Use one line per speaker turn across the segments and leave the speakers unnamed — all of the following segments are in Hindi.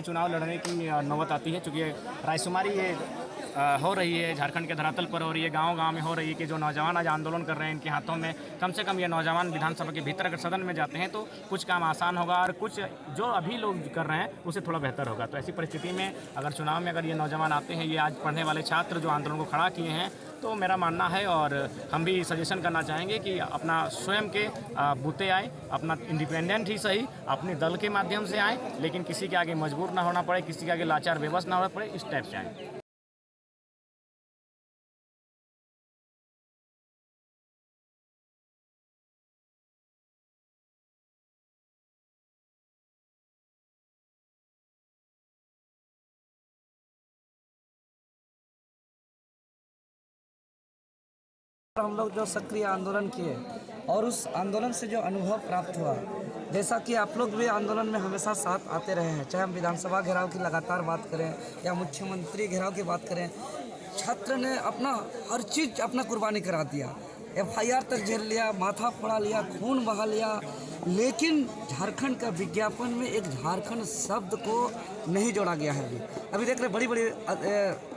चुनाव लड़ने की नौबत आती है, चूँकि रायशुमारी ये हो रही है, झारखंड के धरातल पर हो रही है, गांव-गांव में हो रही है कि जो नौजवान आज आंदोलन कर रहे हैं, इनके हाथों में कम से कम ये नौजवान विधानसभा के भीतर अगर सदन में जाते हैं तो कुछ काम आसान होगा और कुछ जो अभी लोग कर रहे हैं उससे थोड़ा बेहतर होगा। तो ऐसी परिस्थिति में अगर चुनाव में अगर ये नौजवान आते हैं, ये आज पढ़ने वाले छात्र जो आंदोलन को खड़ा किए हैं, तो मेरा मानना है और हम भी सजेशन करना चाहेंगे कि अपना स्वयं के बूते आए, अपना इंडिपेंडेंट ही सही अपने दल के माध्यम से आए, लेकिन किसी के आगे मजबूर ना होना पड़े, किसी के आगे लाचार बेबस ना होना पड़े, इस टाइप से आए।
हम लोग जो सक्रिय आंदोलन किए और उस आंदोलन से जो अनुभव प्राप्त हुआ, जैसा कि आप लोग भी आंदोलन में हमेशा साथ आते रहे हैं, चाहे हम विधानसभा घेराव की लगातार बात करें या मुख्यमंत्री घेराव की बात करें, छात्र ने अपना हर चीज़ अपना कुर्बानी करा दिया, FIR तक झेल लिया, माथा फोड़ा लिया, खून बहा लिया, लेकिन झारखंड का विज्ञापन में एक झारखंड शब्द को नहीं जोड़ा गया है। अभी देख रहे बड़ी बड़ी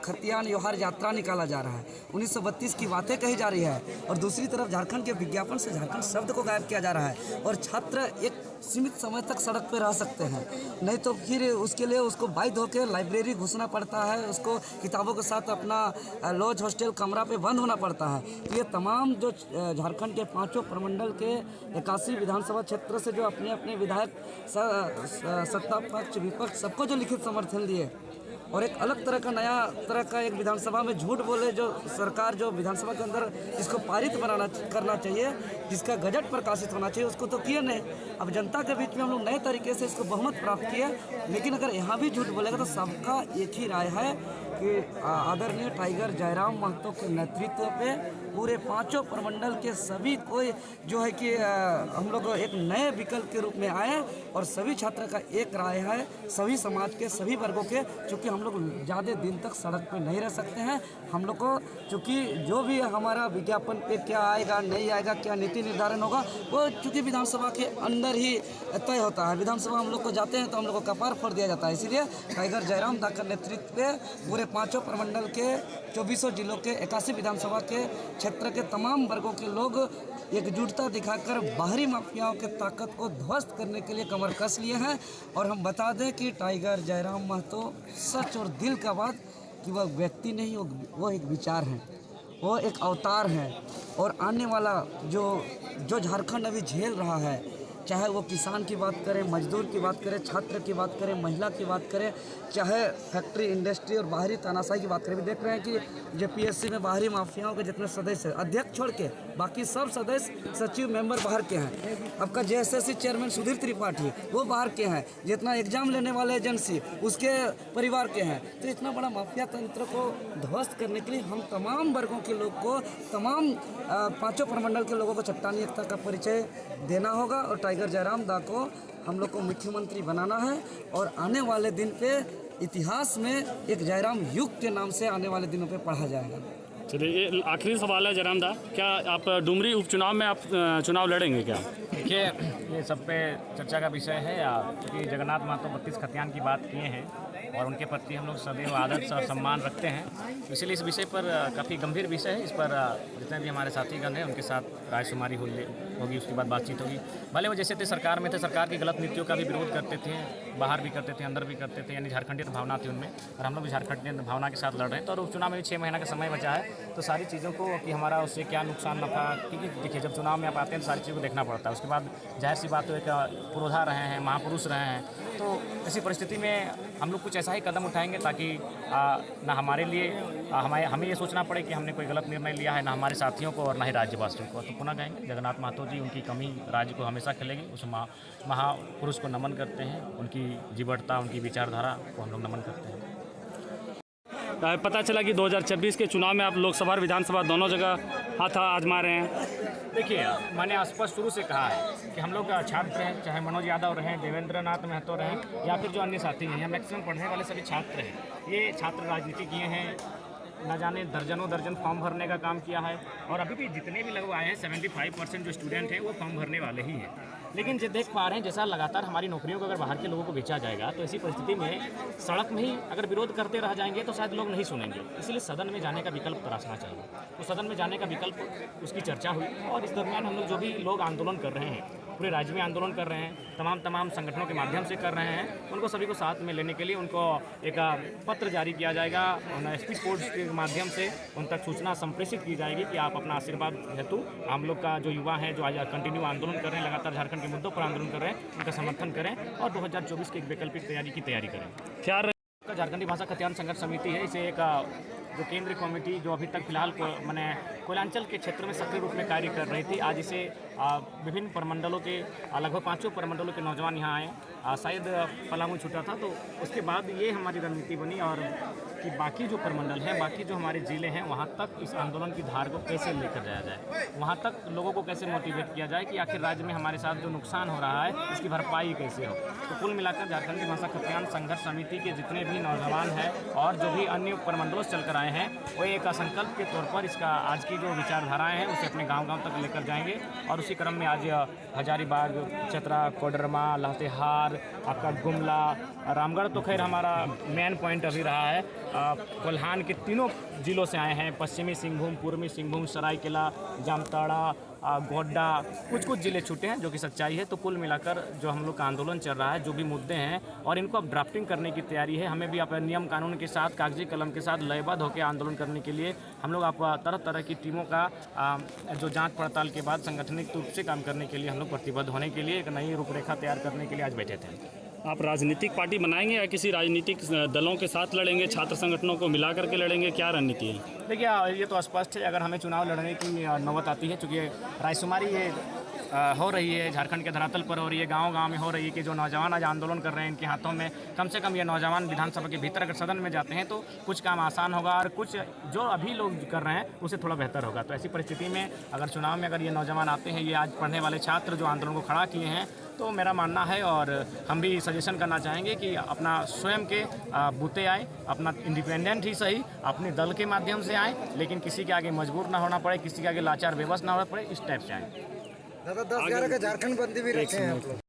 खतियान योहार यात्रा निकाला जा रहा है, 1932 की बातें कही जा रही है और दूसरी तरफ झारखंड के विज्ञापन से झारखंड शब्द को गायब किया जा रहा है और छात्र एक सीमित समय तक सड़क पर रह सकते हैं, नहीं तो फिर उसके लिए उसको बाध्य होकर लाइब्रेरी घुसना पड़ता है, उसको किताबों के साथ अपना लॉज हॉस्टल कमरा पे बंद होना पड़ता है। तो ये तमाम जो झारखंड के 5 प्रमंडल के 81 विधानसभा क्षेत्र से जो अपने अपने विधायक सत्ता पक्ष विपक्ष सबको जो लिखित समर्थन दिए और एक अलग तरह का नया तरह का एक विधानसभा में झूठ बोले जो सरकार जो विधानसभा के अंदर इसको पारित करना चाहिए, जिसका गजट प्रकाशित होना चाहिए, उसको तो किए नहीं। अब जनता के बीच में हम लोग नए तरीके से इसको बहुमत प्राप्त किए, लेकिन अगर यहाँ भी झूठ बोलेगा तो सबका एक ही राय है कि आदरणीय टाइगर जयराम महतो के नेतृत्व पे पूरे 5 प्रमंडल के सभी कोई जो है कि हम लोग एक नए विकल्प के रूप में आए और सभी छात्र का एक राय है, सभी समाज के सभी वर्गों के, चूँकि हम लोग ज़्यादा दिन तक सड़क पे नहीं रह सकते हैं। हम लोग को चूँकि जो भी हमारा विज्ञापन पे क्या आएगा नहीं आएगा, क्या नीति निर्धारण होगा, वो चूँकि विधानसभा के अंदर ही तय होता है। विधानसभा हम लोग को जाते हैं तो हम लोग को कपार फोड़ दिया जाता है, इसीलिए टाइगर जयराम दा के नेतृत्व में पूरे 5 प्रमंडल के 24 जिलों के 81 विधानसभा के क्षेत्र के तमाम वर्गों के लोग एकजुटता दिखाकर बाहरी माफियाओं के ताकत को ध्वस्त करने के लिए कमर कस लिए हैं। और हम बता दें कि टाइगर जयराम महतो सच और दिल का बात कि वह व्यक्ति नहीं, वो एक विचार है, वो एक अवतार है। और आने वाला जो झारखंड अभी झेल रहा है, चाहे वो किसान की बात करें, मजदूर की बात करें, छात्र की बात करें, महिला की बात करें, चाहे फैक्ट्री इंडस्ट्री और बाहरी तानाशाही की बात करें, भी देख रहे हैं कि JPSC में बाहरी माफियाओं के जितने सदस्य हैं, अध्यक्ष छोड़ के बाकी सब सदस्य सचिव मेंबर बाहर के हैं। आपका JSSC चेयरमैन सुधीर त्रिपाठी वो बाहर के हैं, जितना एग्जाम लेने वाले एजेंसी उसके परिवार के हैं। तो इतना बड़ा माफिया तंत्र को ध्वस्त करने के लिए हम तमाम वर्गों के लोग को, तमाम 5 प्रमंडल के लोगों को चट्टानी एकता का परिचय देना होगा और टाइगर जयराम दा को हम लोग को मुख्यमंत्री बनाना है। और आने वाले दिन पे इतिहास में एक जयराम युग के नाम से आने वाले दिनों पे पढ़ा जाएगा।
चलिए, ये आखिरी सवाल है जयराम दा, क्या आप डुमरी उपचुनाव में आप चुनाव लड़ेंगे क्या?
देखिए, ये सब पे चर्चा का विषय है, क्योंकि जगन्नाथ महतो 32 खतियान की बात किए हैं और उनके प्रति हम लोग सदैव आदर और सम्मान रखते हैं, इसलिए इस विषय पर काफ़ी गंभीर विषय है। इस पर जितने भी हमारे साथीगण हैं उनके साथ रायशुमारी होगी, उसके बाद बातचीत होगी। भले वो जैसे थे सरकार में थे, सरकार की गलत नीतियों का भी विरोध करते थे, बाहर भी करते थे, अंदर भी करते थे, यानी झारखंडियत भावना थी उनमें, और हम लोग भी झारखंडियत भावना के साथ लड़ रहे हैं। तो और उपचुनाव में भी 6 महीना का समय बचा है, तो सारी चीज़ों को कि हमारा उससे क्या नुकसान नफा, क्योंकि देखिए जब चुनाव में आप आते हैं तो सारी चीज़ों को देखना पड़ता है। उसके बाद जाहिर सी बात, तो एक पुरोधा रहे हैं, महापुरुष रहे हैं, तो ऐसी परिस्थिति में हम लोग कुछ ऐसा ही कदम उठाएंगे ताकि ना हमारे लिए हमें ये सोचना पड़े कि हमने कोई गलत निर्णय लिया है, ना हमारे साथियों को और ना ही राज्यवासियों को। तो पुनः कहेंगे जगन्नाथ महतो जी, उनकी कमी राज्य को हमेशा खिलेगी। उस महापुरुष को नमन करते हैं, उनकी जीवटता, उनकी विचारधारा को हम लोग नमन करते हैं।
पता चला कि 2026 के चुनाव में आप लोकसभा और विधानसभा दोनों जगह हाथ आजमा रहे हैं।
देखिए, मैंने स्पष्ट शुरू से कहा है कि हम लोग छात्र हैं, चाहे मनोज यादव रहें, देवेंद्र नाथ महतो रहें या फिर जो अन्य साथी हैं, यहाँ मैक्सिमम पढ़ने वाले सभी छात्र हैं। ये छात्र राजनीति किए हैं, न जाने दर्जनों दर्जन फॉर्म भरने का काम किया है और अभी भी जितने भी लोग आए हैं 75% जो स्टूडेंट हैं वो फॉर्म भरने वाले ही हैं। लेकिन जो देख पा रहे हैं जैसा लगातार हमारी नौकरियों को अगर बाहर के लोगों को बेचा जाएगा तो ऐसी परिस्थिति में सड़क में ही अगर विरोध करते रह जाएंगे तो शायद लोग नहीं सुनेंगे। इसलिए सदन में जाने का विकल्प तलाशना चाहिए। तो सदन में जाने का विकल्प उसकी चर्चा हुई और इस दरमियान हम लोग जो भी लोग आंदोलन कर रहे हैं, पूरे राज्य में आंदोलन कर रहे हैं, तमाम संगठनों के माध्यम से कर रहे हैं, उनको सभी को साथ में लेने के लिए उनको एक पत्र जारी किया जाएगा। एसपी स्पोर्ट्स के माध्यम से उन तक सूचना संप्रेषित की जाएगी कि आप अपना आशीर्वाद हेतु हम लोग का जो युवा हैं जो आज कंटिन्यू आंदोलन कर रहे हैं, लगातार झारखंड के मुद्दों पर आंदोलन कर रहे हैं, उनका समर्थन करें और 2024 के एक वैकल्पिक तैयारी करें।
क्या
झारखंडी भाषा खतियान संघर्ष समिति है, इसे एक जो केंद्रीय कमेटी जो अभी तक फिलहाल मैंने कोयलांचल के क्षेत्र में सक्रिय रूप में कार्य कर रही थी, आज इसे विभिन्न प्रमंडलों के लगभग 5 प्रमंडलों के नौजवान यहाँ आए। शायद पलामू छूटा था तो उसके बाद ये हमारी रणनीति बनी और कि बाकी जो प्रमंडल हैं, बाकी जो हमारे ज़िले हैं, वहाँ तक इस आंदोलन की धार को कैसे लेकर जाया जाए, वहाँ तक लोगों को कैसे मोटिवेट किया जाए कि आखिर राज्य में हमारे साथ जो नुकसान हो रहा है इसकी भरपाई कैसे हो। तो कुल मिलाकर झारखंडी भाषा खतियान संघर्ष समिति के जितने भी नौजवान हैं और जो भी अन्य प्रमंडलों से चलकर आए हैं वो एक संकल्प के तौर पर इसका आज की जो विचारधाराएँ हैं उसे अपने गाँव तक लेकर जाएंगे। और उसी क्रम में आज हजारीबाग, चतरा, कोडरमा, लातेहार, आपका गुमला, रामगढ़ तो खैर हमारा मेन पॉइंट अभी रहा है। कोल्हान के तीनों जिलों से आए हैं, पश्चिमी सिंहभूम, पूर्वी सिंहभूम, सरायकेला, जामताड़ा, गोड्डा, कुछ ज़िले छूटे हैं जो कि सच्चाई है। तो कुल मिलाकर जो हम लोग का आंदोलन चल रहा है, जो भी मुद्दे हैं और इनको अब ड्राफ्टिंग करने की तैयारी है। हमें भी अपने नियम कानून के साथ, कागजी कलम के साथ लयबद्ध होकर आंदोलन करने के लिए हम लोग आप तरह तरह की टीमों का जो जांच पड़ताल के बाद संगठनिक रूप से काम करने के लिए हम लोग प्रतिबद्ध होने के लिए एक नई रूपरेखा तैयार करने के लिए आज बैठे थे।
आप राजनीतिक पार्टी बनाएंगे या किसी राजनीतिक दलों के साथ लड़ेंगे, छात्र संगठनों को मिला करके लड़ेंगे, क्या रणनीति है?
देखिए ये तो स्पष्ट है, अगर हमें चुनाव लड़ने की नौबत आती है, चूँकि रायशुमारी ये हो रही है झारखंड के धरातल पर और ये गांव-गांव में हो रही है कि जो नौजवान आज आंदोलन कर रहे हैं इनके हाथों में कम से कम ये नौजवान विधानसभा के भीतर अगर सदन में जाते हैं तो कुछ काम आसान होगा और कुछ जो अभी लोग कर रहे हैं उससे थोड़ा बेहतर होगा। तो ऐसी परिस्थिति में अगर चुनाव में अगर ये नौजवान आते हैं, ये आज पढ़ने वाले छात्र जो आंदोलन को खड़ा किए हैं, तो मेरा मानना है और हम भी सजेशन करना चाहेंगे कि अपना स्वयं के बूते आए, अपना इंडिपेंडेंट ही सही अपने दल के माध्यम से आए, लेकिन किसी के आगे मजबूर ना होना पड़े, किसी के आगे लाचार बेबस ना होना पड़े, इस टाइप से आए।
दादा 10-11 का झारखंड बंदी भी रखे हैं आप लोग।